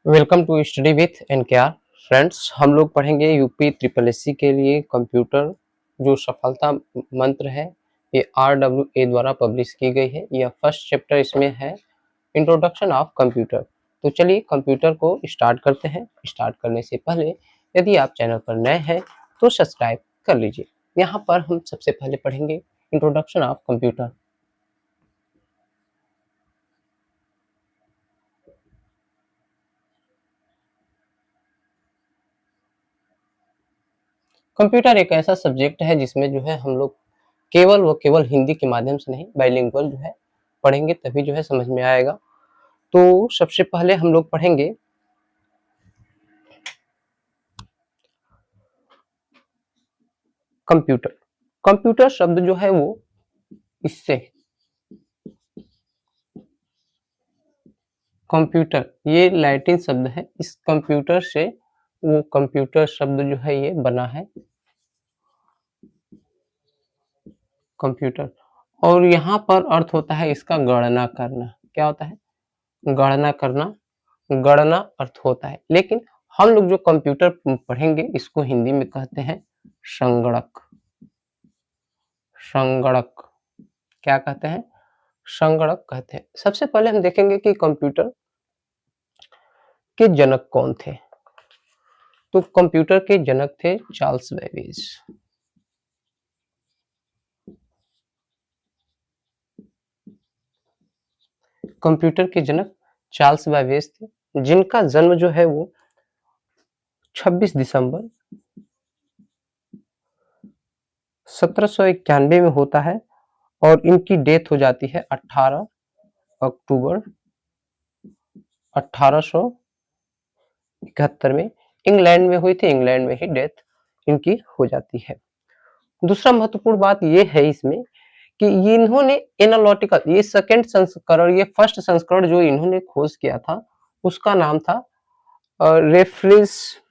Welcome to study with NKR. Friends, हम लोग पढ़ेंगे यूपी ट्रिपल एससी के लिए कंप्यूटर जो सफलता मंत्र है। ये RWA द्वारा पब्लिश की गई है। यह फर्स्ट चैप्टर इसमें है, इंट्रोडक्शन ऑफ कंप्यूटर। तो चलिए कंप्यूटर को स्टार्ट करते हैं। स्टार्ट करने से पहले यदि आप चैनल पर नए हैं तो सब्सक्राइब कर लीजिए। यहाँ पर हम सबसे पहले पढ़ेंगे इंट्रोडक्शन ऑफ कंप्यूटर। कंप्यूटर एक ऐसा सब्जेक्ट है जिसमें जो है हम लोग केवल हिंदी के माध्यम से नहीं, बाइलिंगुअल जो है पढ़ेंगे, तभी जो है समझ में आएगा। तो सबसे पहले हम लोग पढ़ेंगे कंप्यूटर। कंप्यूटर शब्द जो है वो इससे कंप्यूटर, ये लैटिन शब्द है। इस कंप्यूटर से वो कंप्यूटर शब्द जो है ये बना है, कंप्यूटर। और यहाँ पर अर्थ होता है इसका गणना करना। क्या होता है? गणना करना। गणना अर्थ होता है, लेकिन हम लोग जो कंप्यूटर पढ़ेंगे इसको हिंदी में कहते हैं संगणक। संगणक क्या कहते हैं? संगणक कहते हैं। सबसे पहले हम देखेंगे कि कंप्यूटर के जनक कौन थे। तो कंप्यूटर के जनक थे चार्ल्स बेबेज। कंप्यूटर के जनक चार्ल्स बेबेज थे, जिनका जन्म जो है वो 26 दिसंबर 1791 में होता है और इनकी डेथ हो जाती है 18 अक्टूबर 1871 में। इंग्लैंड में हुई थी, इंग्लैंड में ही डेथ इनकी हो जाती है। दूसरा महत्वपूर्ण बात यह है इसमें कि इन्होंने एनालिटिकल, ये सेकंड संस्करण, ये फर्स्ट संस्करण जो इन्होंने खोज किया था उसका नाम था रेफरेंस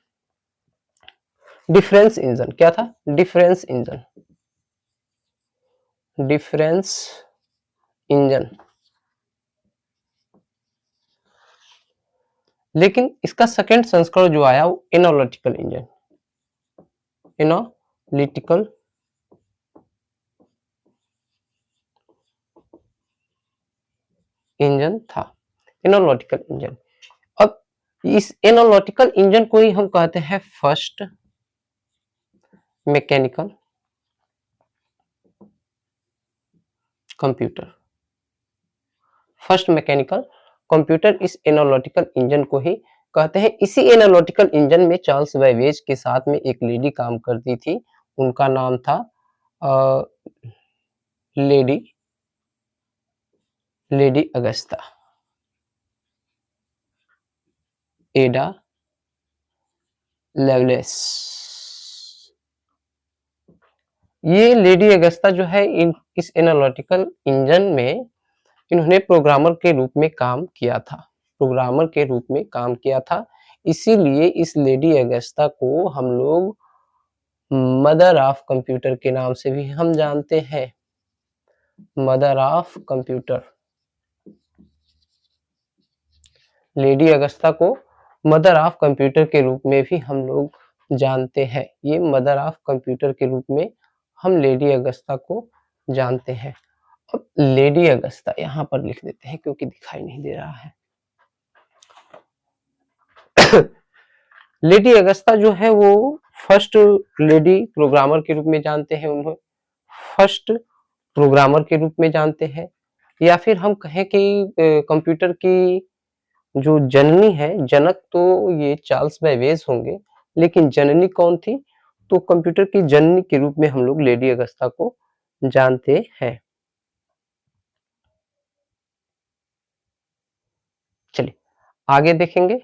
डिफरेंस इंजन। क्या था? Difference engine. Difference engine. लेकिन इसका सेकंड संस्करण जो आया वो एनालिटिकल इंजन, एनालिटिकल इंजन था। Analytical engine. अब इस एनालिटिकल इंजन को ही हम कहते हैं first mechanical computer. First mechanical computer, इस एनालिटिकल इंजन को ही कहते हैं। इसी एनालिटिकल इंजन में चार्ल्स बेबेज के साथ में एक लेडी काम करती थी, उनका नाम था लेडी लेडी अगस्ता, एडा लेवलेस। ये लेडी अगस्ता जो है इस एनालिटिकल इंजन में इन्होंने प्रोग्रामर के रूप में काम किया था। प्रोग्रामर के रूप में काम किया था, इसीलिए इस लेडी अगस्ता को हम लोग मदर ऑफ कंप्यूटर के नाम से भी हम जानते हैं। Mother of computer. Lady Augusta को मदर ऑफ कंप्यूटर के रूप में भी हम लोग जानते हैं। ये मदर ऑफ कंप्यूटर के रूप में हम लेडी अगस्ता को जानते हैं। अब लेडी अगस्ता यहाँ पर लिख देते हैं क्योंकि दिखाई नहीं दे रहा है। लेडी अगस्ता जो है वो फर्स्ट लेडी प्रोग्रामर के रूप में जानते हैं, उन्हें फर्स्ट प्रोग्रामर के रूप में जानते हैं। या फिर हम कहें कि कंप्यूटर की जो जननी है, जनक तो ये चार्ल्स बेबेज होंगे, लेकिन जननी कौन थी? तो कंप्यूटर की जननी के रूप में हम लोग लेडी अगस्ता को जानते हैं। चलिए आगे देखेंगे।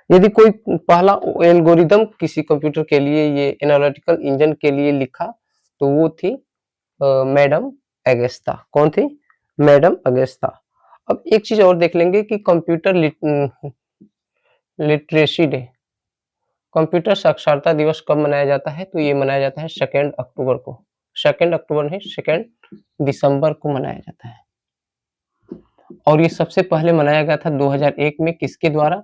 यदि कोई पहला एल्गोरिदम किसी कंप्यूटर के लिए, ये एनालिटिकल इंजन के लिए लिखा, तो वो थी मैडम अगस्ता। कौन थी? Madam Augusta. अब एक चीज और देख लेंगे कि कंप्यूटर लिटरेसी डे कंप्यूटर साक्षरता दिवस कब मनाया जाता है? तो ये मनाया जाता है 2 अक्टूबर को। 2 अक्टूबर नहीं, 2 दिसंबर को मनाया जाता है। और ये सबसे पहले मनाया गया था 2001 में, किसके द्वारा?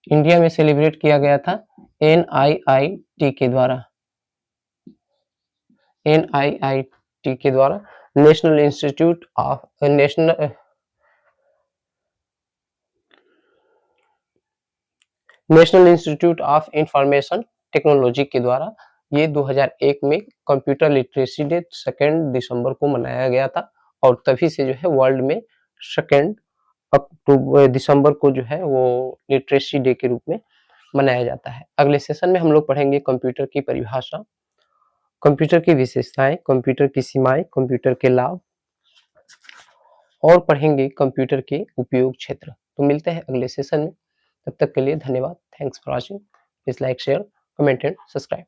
इंडिया में सेलिब्रेट किया गया था NIIT के द्वारा। NIIT के द्वारा, national institute of information technology के द्वारा ये 2001 में कंप्यूटर लिटरेसी डे 2 दिसंबर को मनाया गया था। और तभी से जो है वर्ल्ड में 2 दिसंबर को जो है वो लिटरेसी डे के रूप में मनाया जाता है। अगले सेशन में हम लोग पढ़ेंगे कंप्यूटर की परिभाषा, कंप्यूटर की विशेषताएं, कंप्यूटर की सीमाएं, कंप्यूटर के लाभ, और पढ़ेंगे कंप्यूटर के उपयोग क्षेत्र। तो मिलते हैं अगले सेशन में, तब तक के लिए धन्यवाद। Thanks for watching. Please like, share, comment and subscribe.